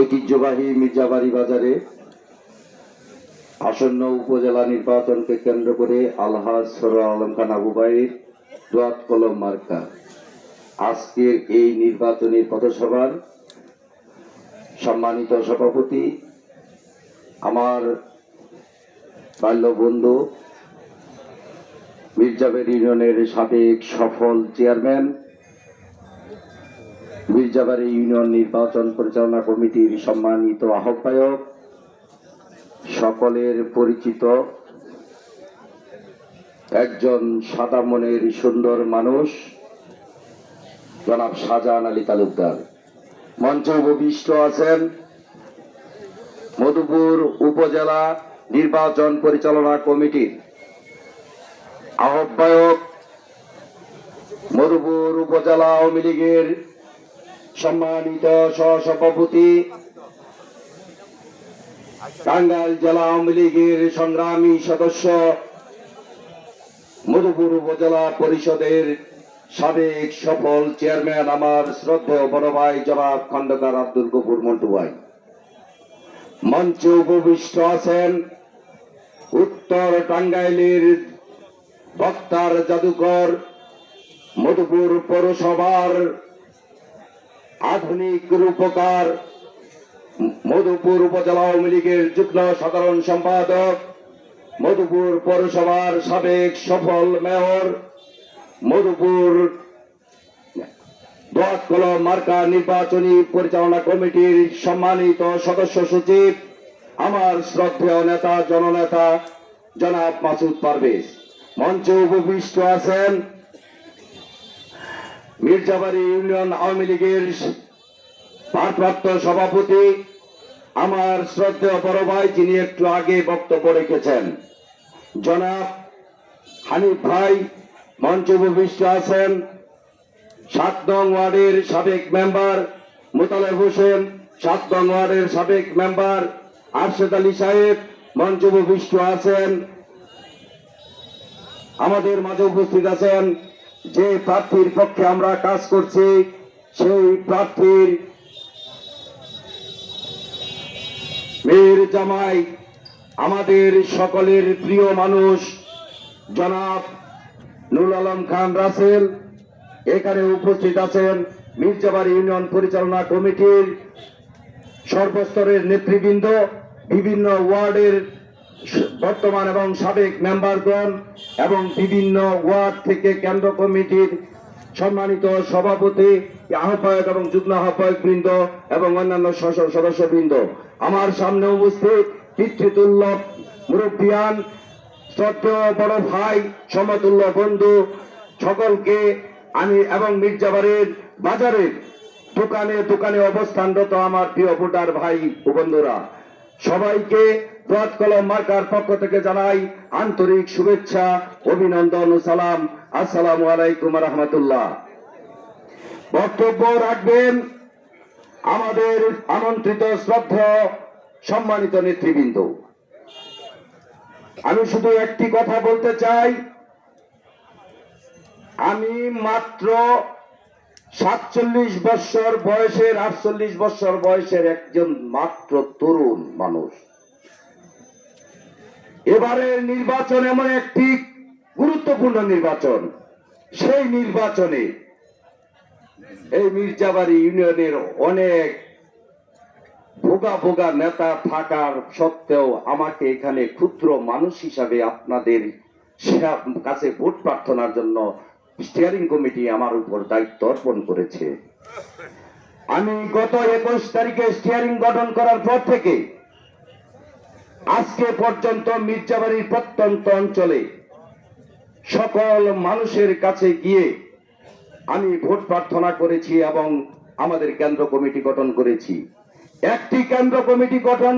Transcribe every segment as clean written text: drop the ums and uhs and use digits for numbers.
ঐতিহ্যবাহী মির্জাবাড়ি বাজারে আসন্ন উপজেলা নির্বাচনকে কেন্দ্র করে আলহাজ সরওয়ার আলম খান আবু ভাইয়ের দোয়াত কলম মার্কা আজকের এই নির্বাচনী পথসভার সম্মানিত সভাপতি, আমার বাল্য বন্ধু, মির্জাবাড়ি ইউনিয়নের সাবেক সফল চেয়ারম্যান, মির্জাবাড়ি ইউনিয়ন নির্বাচন পরিচালনা কমিটির সম্মানিত আহ্বায়ক, সকলের পরিচিত একজন সাদা মনের সুন্দর মানুষ জনাব শাহজাহান আলী তালুকদার। মঞ্চে উপবিষ্ট আছেন মধুপুর উপজেলা নির্বাচন পরিচালনা কমিটির আহ্বায়ক, মধুপুর উপজেলা আওয়ামী লীগের সম্মানিত সহসভাপতি, টাঙ্গাইল জেলা আওয়ামী লীগের সংগ্রামী সদস্য, মধুপুর উপজেলা পরিষদের সাবেক সফল চেয়ারম্যান, আমার শ্রদ্ধেয় বড় ভাই জনাব খন্দকার আব্দুল গফুর মন্টু ভাই। মঞ্চে উপবিষ্ট আছেন উত্তর টাঙ্গাইলের বক্তার জাদুকর, মধুপুর পৌরসভার আধুনিক রূপকার, মধুপুর উপজেলা আওয়ামী লীগের যুগ্ম সাধারণ সম্পাদক, মধুপুর পৌরসভার সাবেক সফল মেয়র, মধুপুর দোয়াত কলম মার্কা নির্বাচনী পরিচালনা কমিটির সম্মানিত সদস্য সচিব, আমার শ্রদ্ধেয় নেতা জননেতা জনাব মাসুদ পারভেজ। মঞ্চে উপবিষ্ট আছেন মির্জাবাড়ি ইউনিয়ন আওয়ামী লীগের ভারপ্রাপ্ত সভাপতি, আমার শ্রদ্ধেয় বড় ভাই, যিনি একটু আগে বক্তব্য রেখেছেন, জনাব হানিফ ভাই। মঞ্চে উপবিষ্ট আছেন 7 নং ওয়ার্ডের সাবেক মেম্বার মোতালেব হোসেন, 7 নং ওয়ার্ডের সাবেক মেম্বার আরশেদ আলী সাহেব। মঞ্চে উপবিষ্ট আছেন, আমাদের মাঝে উপস্থিত আছেন যে প্রার্থীর পক্ষে আমরা কাজ করছি, সেই প্রার্থীর মেয়ের জামাই, আমাদের সকলের প্রিয় মানুষ জনাব নুরুল আলম খান রাসেল। এখানে উপস্থিত আছেন মির্জাবাড়ি ইউনিয়ন পরিচালনা কমিটির সর্বস্তরের নেতৃবৃন্দ, বিভিন্ন ওয়ার্ডের বর্তমান এবং সাবেক মেম্বারগণ এবং বিভিন্ন ওয়ার্ড থেকে কেন্দ্র কমিটির সম্মানিত সভাপতি, আহ্বায়ক এবং যুগ্ম আহ্বায়ক বৃন্দ এবং অন্যান্য সদস্যবৃন্দ। আমার সামনে উপস্থিত পিতৃতুল্য মুরব্বিয়ান, শ্রদ্ধেয় বড় ভাই, সমতুল্য বন্ধু, সকলকে আমি এবং মির্জাবাড়ির বাজারের দোকানে দোকানে অবস্থানরত আমার প্রিয় ভোটার ভাই ও বন্ধুরা, সবাইকে দোয়াত কলম মার্কার পক্ষ থেকে জানাই আন্তরিক শুভেচ্ছা, অভিনন্দন ও সালাম। আসসালামু আলাইকুম রহমতুল্লাহ। বক্তব্য রাখবেন আমাদের আমন্ত্রিত শ্রদ্ধেয় সম্মানিত নেতৃবৃন্দ। আমি শুধু একটি কথা বলতে চাই, আমি মাত্র 47 বছর বয়সের 48 বছর বয়সের একজন মাত্র তরুণ মানুষ। এবারের নির্বাচন এমন একটি গুরুত্বপূর্ণ নির্বাচন, সেই নির্বাচনে এই মির্জাবাড়ি ইউনিয়নের অনেক ভোগা ভোগা নেতা থাকার সত্ত্বেও আমাকে এখানে ক্ষুদ্র মানুষ হিসাবে আপনাদের কাছে ভোট প্রার্থনার জন্য স্টিয়ারিং কমিটি আমার উপর দায়িত্ব অর্পণ করেছে। আমি গত 21 তারিখে স্টিয়ারিং গঠন করার পর থেকে আজকে পর্যন্ত মির্জাবাড়ির প্রত্যন্ত অঞ্চলে সকল মানুষের কাছে গিয়ে আমি ভোট প্রার্থনা করেছি এবং আমাদের কেন্দ্র কমিটি গঠন করেছি। একটি কেন্দ্র কমিটি গঠন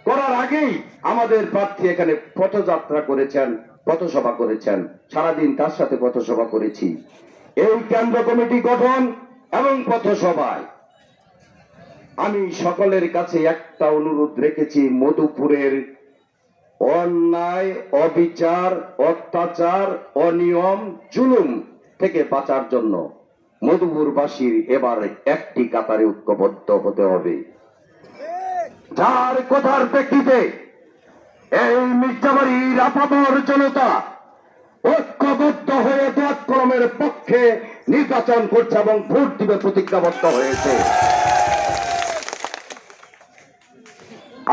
করার আগেই আমাদের প্রার্থী এখানে পথযাত্রা করেছেন, পথসভা করেছেন, সারাদিন তার সাথে পথসভা করেছি। এই কেন্দ্র কমিটি গঠন এবং পথসভায় আমি সকলের কাছে একটা অনুরোধ রেখেছি, মধুপুরের অন্যায়, অবিচার, অত্যাচার, অনিয়ম, জুলুম থেকে বাঁচার জন্য মধুপুরবাসীর এবার একটি কাতারে ঐক্যবদ্ধ হতে হবে। যার কথার প্রেক্ষিতে এই মির্জাবাড়ির আপামর জনতা ঐক্যবদ্ধ হয়ে দোয়াত কলমের পক্ষে নির্বাচন করছে এবং ভোট দিবে প্রতিজ্ঞাবদ্ধ হয়েছে।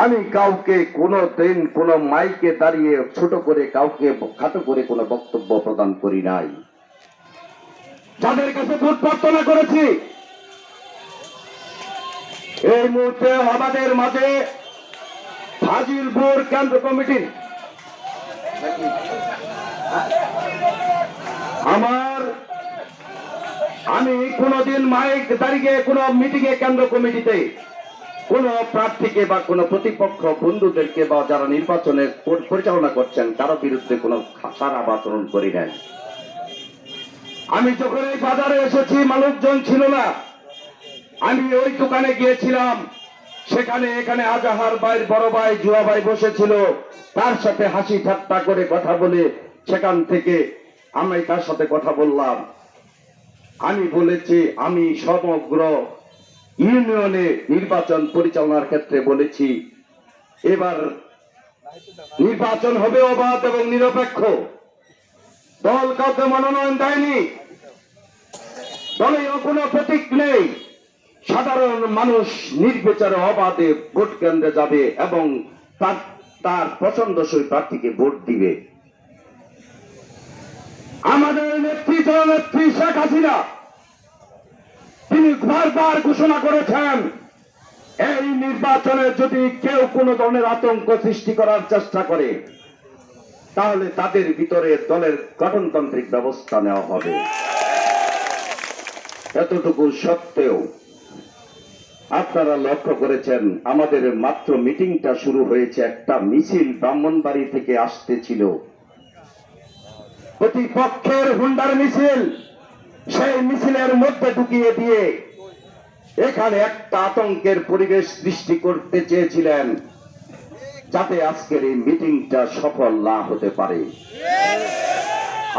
আমি কাউকে কোনো দিন কোনো মাইকে দাঁড়িয়ে ছোট করে কাউকে খাটো করে কোনো বক্তব্য প্রদান করি নাই। যাদের কাছে ভোট প্রার্থনা করেছি, এই মুহূর্তে আমাদের মাঝে ফাজিলপুর কেন্দ্র কমিটির আমি কোনদিন মাইক দাঁড়িয়ে কোন মিটিং এ কেন্দ্র কমিটিতে কোন প্রার্থীকে বা কোন প্রতিপক্ষ বন্ধুদেরকে বা যারা নির্বাচনে পরিচালনা করছেন কারো বিরুদ্ধে কোন খারাপ আচরণ করি নাই। আমি যখন এই বাজারে এসেছি মানুষজন ছিল না, আমি ওই দোকানে গিয়েছিলাম, সেখানে এখানে আজাহার ভাই বড় ভাই জুয়া ভাই বসেছিল, তার সাথে হাসি ঠাট্টা করে কথা বলে সেখান থেকে আমি তার সাথে কথা বললাম। আমি বলেছি আমি সমগ্র ইউনিয়নে নির্বাচন পরিচালনার ক্ষেত্রে বলেছি এবার নির্বাচন হবে অবাধ এবং নিরপেক্ষ। দল কাউকে মনোনয়ন দেয়নি, দলেও কোনো প্রতীক নেই। সাধারণ মানুষ নির্বিচারে অবাধে ভোট কেন্দ্রে যাবে এবং তার পছন্দসই প্রার্থীকে ভোট দিবে। আমাদের নেত্রী জননেত্রী শেখ হাসিনা তিনি বারবার ঘোষণা করেছেন এই নির্বাচনে যদি কেউ কোনো ধরনের আতঙ্ক সৃষ্টি করার চেষ্টা করে তাহলে তাদের ভিতরে দলের গঠনতান্ত্রিক ব্যবস্থা নেওয়া হবে। এতটুকু সত্ত্বেও আপনারা লক্ষ্য করেছেন আমাদের মাত্র মিটিংটা শুরু হয়েছে, একটা মিছিল ব্রাহ্মণবাড়ি থেকে আসতেছিল, প্রতিপক্ষের হুন্ডার মিছিল, সেই মিছিলের মধ্যে ঢুকিয়ে দিয়ে এখানে একটা আতঙ্কের পরিবেশ সৃষ্টি করতে চেয়েছিলেন যাতে আজকের এই মিটিংটা সফল না হতে পারে।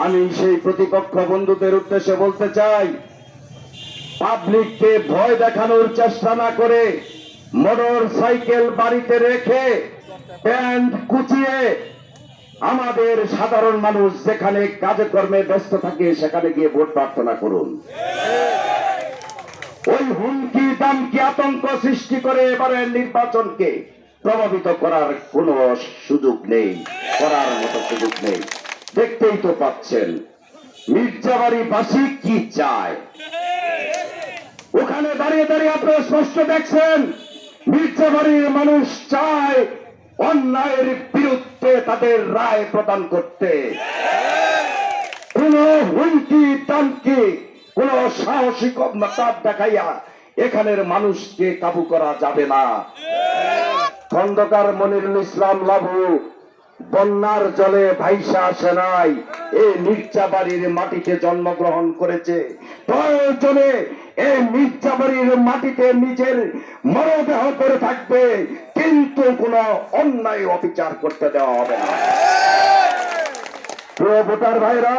আমি সেই প্রতিপক্ষ বন্ধুদের উদ্দেশ্যে বলতে চাই, পাবলিককে ভয় দেখানোর চেষ্টা না করে মোটর সাইকেল বাড়িতে রেখে ব্যান্ড কুচিয়ে আমাদের সাধারণ মানুষ যেখানে কাজে কর্মে ব্যস্ত থাকে সেখানে গিয়ে ভোট প্রার্থনা করুন। ওই হুমকি দামকি আতঙ্ক সৃষ্টি করে এবারের নির্বাচনকে প্রভাবিত করার কোনো সুযোগ নেই, করার মতো সুযোগ নেই। দেখতেই তো পাচ্ছেন মির্জাবাড়িবাসী কি চায়, ওখানে দাঁড়িয়ে দাঁড়িয়ে আপনারা স্পষ্ট দেখছেন মির্জাবাড়ির মানুষ চায় অন্যায়ের বিরুদ্ধে তাদের রায় প্রদান করতে। কোন হুমকি তামকি কোন সাহসিকতা দেখাইয়া এখানের মানুষকে কাবু করা যাবে না। খন্দকার মনিরুল ইসলাম লাভু বন্যার জলে ভাইসা আসে নাই, এই মির্জাবাড়ির মাটিতে জন্মগ্রহণ করেছে। প্রয়োজনে এই মির্জাবাড়ির মাটিতে নিজের মরদেহ করে থাকবে, কিন্তু কোন অন্যায় অবিচার করতে দেওয়া হবে না। প্রিয় ভোটার ভাইরা,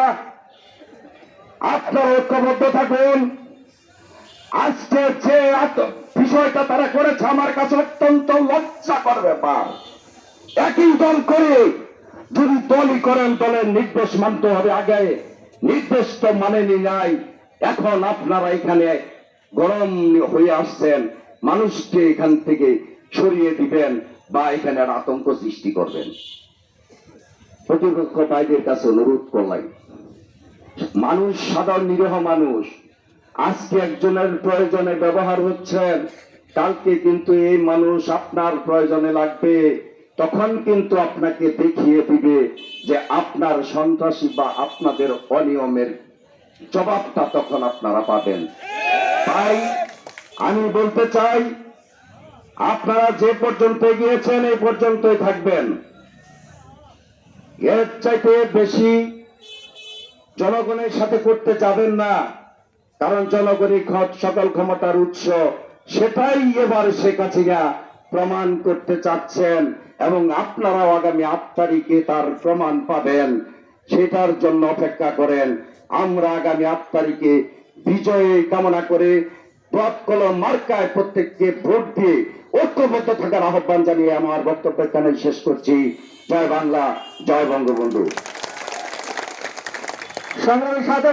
আপনারা ঐক্যবদ্ধ থাকুন। আজকে যে বিষয়টা তারা করেছে আমার কাছে অত্যন্ত লজ্জাকর ব্যাপার। একই দল করে যদি দলই করেন দলের নির্দেশ মানতে হবে, আগে নির্দেশ তো মানেনি নাই। এখন আপনারা এখানে গরম হয়ে আসছেন, মানুষকে এখান থেকে সরিয়ে দিবেন বা এখানে আর আতঙ্ক সৃষ্টি করবেন। প্রতিপক্ষ ভাইদের কাছে অনুরোধ করলাই, মানুষ সাধারণ নিরীহ মানুষ, আজকে একজনের প্রয়োজনে ব্যবহার হচ্ছেন, কালকে কিন্তু এই মানুষ আপনার প্রয়োজনে লাগবে, তখন কিন্তু আপনাকে দেখিয়ে দিবে যে আপনার সন্ত্রাসী বা আপনাদের অনিয়মের জবাবটা তখন আপনারা পাবেন। তাই আমি বলতে চাই আপনারা যে পর্যন্ত গিয়েছেন এই পর্যন্তই থাকবেন, এর চাইতে বেশি জনগণের সাথে করতে যাবেন না। কারণ জনগণই সকল ক্ষমতার উৎস, সেটাই এবার শেখ হাসিনা প্রমাণ করতে চাচ্ছেন এবং আপনারাও আগামী 8 তারিখে তার প্রমাণ পাবেন, সেটার জন্য অপেক্ষা করেন। আমরা আগামী 8 তারিখে বিজয় কামনা করে দোয়াত কলম মার্কায় প্রত্যেককে ভোট দিয়ে ঐক্য ঐক্যবদ্ধ থাকার আহ্বান জানিয়ে আমার বক্তব্য এখানে শেষ করছি। জয় বাংলা, জয় বঙ্গবন্ধু। সংগ্রামী সাথে